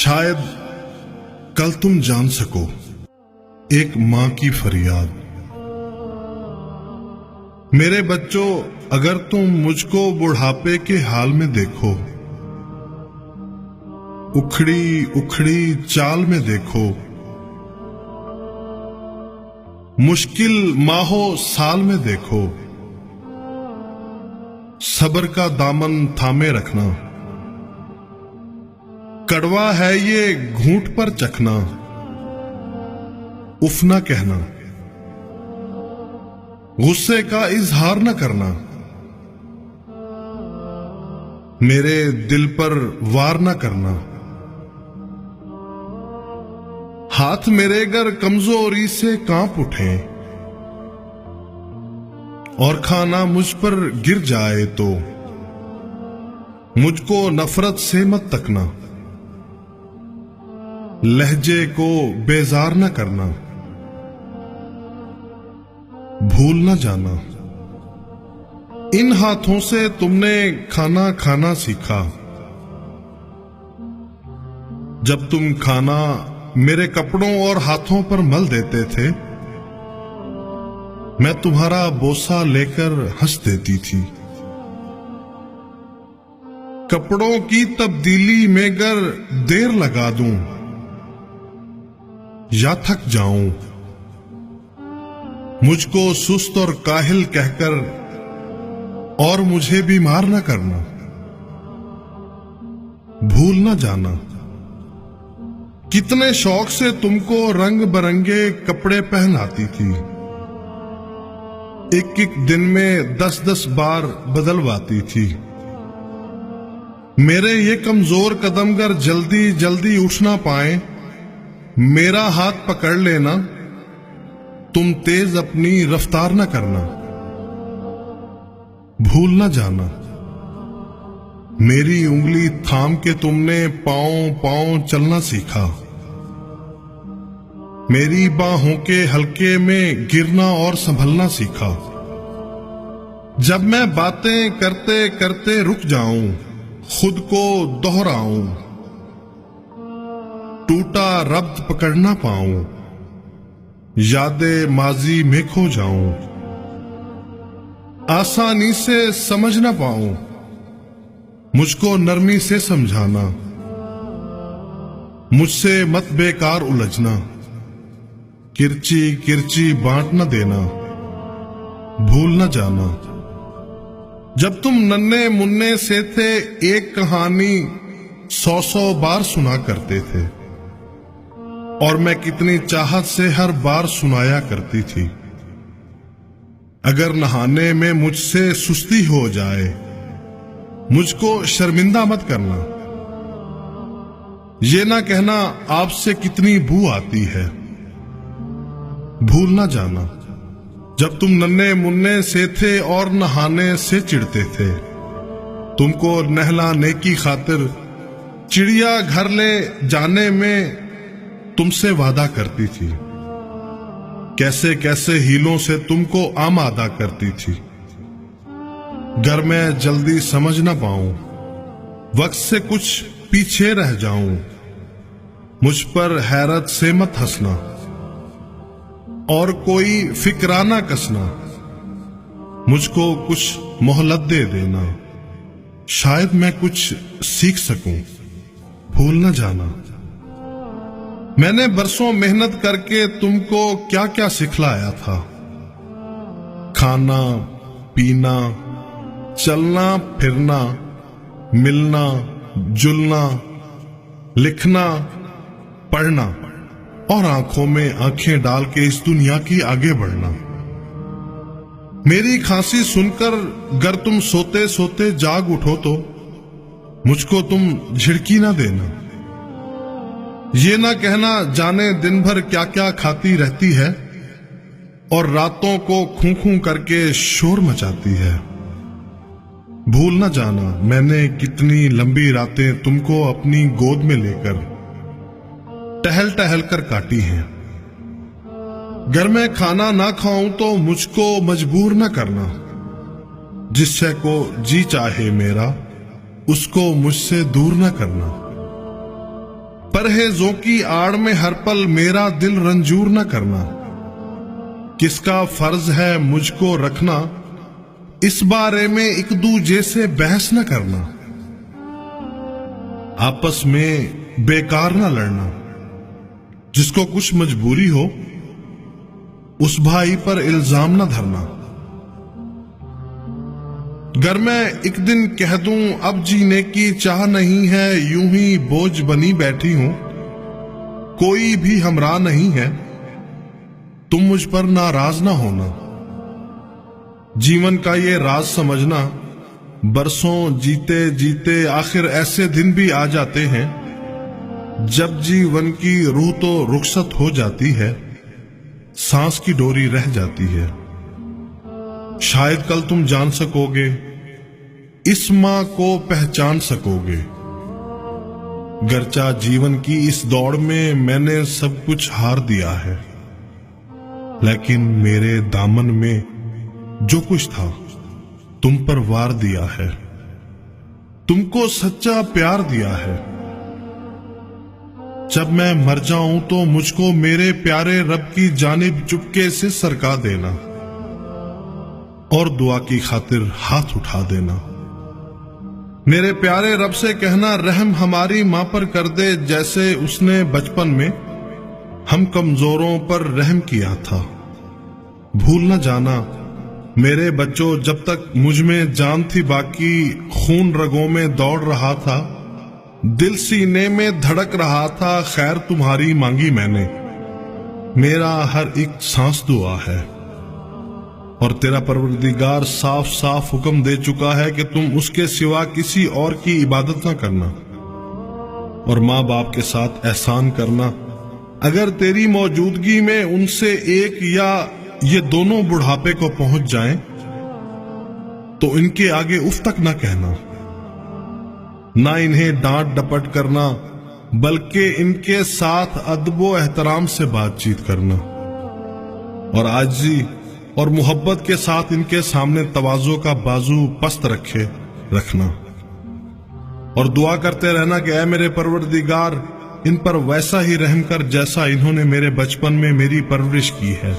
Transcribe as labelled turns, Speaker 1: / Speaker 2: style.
Speaker 1: शायद कल तुम जान सको एक मां की फरियाद। मेरे बच्चों, अगर तुम मुझको बुढ़ापे के हाल में देखो, उखड़ी उखड़ी चाल में देखो, मुश्किल माहो साल में देखो, सब्र का दामन थामे रखना। कड़वा है ये घूंट पर चखना, उफ ना कहना, गुस्से का इजहार न करना, मेरे दिल पर वार न करना। हाथ मेरे गर कमजोरी से कांप उठे और खाना मुझ पर गिर जाए तो मुझको नफरत से मत तकना, लहजे को बेजार न करना, भूल न जाना। इन हाथों से तुमने खाना खाना सीखा। जब तुम खाना मेरे कपड़ों और हाथों पर मल देते थे, मैं तुम्हारा बोसा लेकर हंस देती थी। कपड़ों की तब्दीली में गर देर लगा दूं या थक जाऊं, मुझको सुस्त और काहिल कहकर और मुझे बीमार न करना, भूल न जाना। कितने शौक से तुमको रंग बिरंगे कपड़े पहनाती थी, एक एक दिन में 10-10 बार बदलवाती थी। मेरे ये कमजोर कदम गर जल्दी जल्दी उठ ना पाए, मेरा हाथ पकड़ लेना, तुम तेज अपनी रफ्तार न करना, भूल न जाना। मेरी उंगली थाम के तुमने पांव पांव चलना सीखा, मेरी बाहों के हल्के में गिरना और संभलना सीखा। जब मैं बातें करते करते रुक जाऊं, खुद को दोहराऊं, टूटा रब्त पकड़ ना पाऊं, यादें माजी में खो जाऊं, आसानी से समझ ना पाऊं, मुझको नरमी से समझाना, मुझसे मत बेकार उलझना, किरची किरची बांट न देना, भूल न जाना। जब तुम नन्हे मुन्ने से थे, एक कहानी 100 बार सुना करते थे और मैं कितनी चाहत से हर बार सुनाया करती थी। अगर नहाने में मुझसे सुस्ती हो जाए, मुझको शर्मिंदा मत करना, ये ना कहना आपसे कितनी बू आती है, भूल ना जाना। जब तुम नन्हे मुन्ने से थे और नहाने से चिढ़ते थे, तुमको नहलाने की खातिर चिड़िया घर ले जाने में तुमसे वादा करती थी। कैसे कैसे हीलों से तुमको आमादा करती थी। गर मैं जल्दी समझ न पाऊं, वक्त से कुछ पीछे रह जाऊं, मुझ पर हैरत से मत हंसना और कोई फिक्राना कसना, मुझको कुछ मोहलत दे देना, शायद मैं कुछ सीख सकूं, भूल न जाना। मैंने बरसों मेहनत करके तुमको क्या क्या सिखलाया था। खाना पीना, चलना फिरना, मिलना जुलना, लिखना पढ़ना और आंखों में आंखें डाल के इस दुनिया की आगे बढ़ना। मेरी खांसी सुनकर गर तुम सोते सोते जाग उठो तो मुझको तुम झिड़की ना देना। ये ना कहना जाने दिन भर क्या क्या खाती रहती है और रातों को खूं खूं करके शोर मचाती है। भूल न जाना मैंने कितनी लंबी रातें तुमको अपनी गोद में लेकर टहल टहल कर काटी हैं। घर में खाना ना खाऊं तो मुझको मजबूर न करना। जिस शय को जी चाहे मेरा उसको मुझसे दूर न करना। परहेजों की आड़ में हर पल मेरा दिल रंजूर न करना। किसका फर्ज है मुझको रखना, इस बारे में एक दूजे से बहस न करना। आपस में बेकार न लड़ना। जिसको कुछ मजबूरी हो उस भाई पर इल्जाम न धरना। अगर मैं एक दिन कह दूं अब जीने की चाह नहीं है, यूं ही बोझ बनी बैठी हूं, कोई भी हमरा नहीं है, तुम मुझ पर नाराज ना होना। जीवन का ये राज समझना, बरसों जीते जीते आखिर ऐसे दिन भी आ जाते हैं जब जीवन की रूह तो रुखसत हो जाती है, सांस की डोरी रह जाती है। शायद कल तुम जान सकोगे, इस मां को पहचान सकोगे। गर्चा जीवन की इस दौड़ में मैंने सब कुछ हार दिया है, लेकिन मेरे दामन में जो कुछ था तुम पर वार दिया है, तुमको सच्चा प्यार दिया है। जब मैं मर जाऊं तो मुझको मेरे प्यारे रब की जानिब चुपके से सरका देना और दुआ की खातिर हाथ उठा देना। मेरे प्यारे रब से कहना रहम हमारी मां पर कर दे, जैसे उसने बचपन में हम कमजोरों पर रहम किया था। भूल न जाना मेरे बच्चों, जब तक मुझ में जान थी बाकी, खून रगों में दौड़ रहा था, दिल सीने में धड़क रहा था, खैर तुम्हारी मांगी मैंने। मेरा हर एक सांस दुआ है और तेरा परवरदिगार साफ साफ हुक्म दे चुका है कि तुम उसके सिवा किसी और की इबादत ना करना और माँ बाप के साथ एहसान करना। अगर तेरी मौजूदगी में उनसे एक या ये दोनों बुढ़ापे को पहुंच जाएं, तो इनके आगे उफ तक ना कहना, ना इन्हें डांट डपट करना, बल्कि इनके साथ अदबो एहतराम से बातचीत करना और आजिज़ी और मोहब्बत के साथ इनके सामने तवाज़ो का बाजू पस्त रखना और दुआ करते रहना कि ऐ मेरे परवरदिगार, इन पर वैसा ही रहम कर जैसा इन्होंने मेरे बचपन में मेरी परवरिश की है।